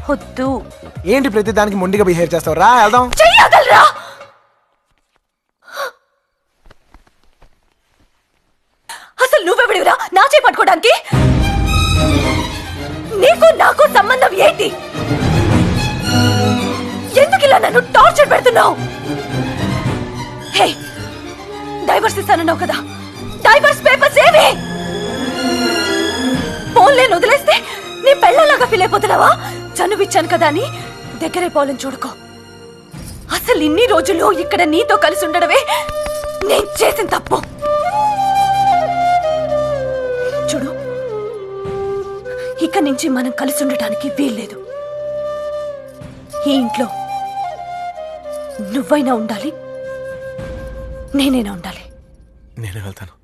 వద్దు. ఏంటి ప్రతి దానికి మొండిగా బిహేవ్ చేస్తావు? రా వెళ్దాం. చెయ్యగలరా? అసలు నువ్వెవడివిరా నా చేయి పట్టుకోవడానికి? నీకు నాకు సంబంధం ఏంటి? ఎందుకు ఇలా నన్ను టార్చర్ పెడుతున్నావు? హే, డైవర్స్ ఇస్తానన్నావు కదా, డైవర్స్ పేపర్స్ ఏవి? ఫోన్లే వదిలేస్తే నీ పెళ్ళలాగా ఫీల్ అయిపోతున్నావా? చనువిచ్చాను కదా అని దగ్గరైపోవాలని చూడుకో. అసలు ఇన్ని రోజులు ఇక్కడ నీతో కలిసి ఉండడమే నేను చేసిన తప్పు. చూడు, ఇక నుంచి మనం కలిసి ఉండటానికి వీల్లేదు. ఈ ఇంట్లో నువ్వైనా ఉండాలి, నేనైనా ఉండాలి. నేను వెళ్తాను.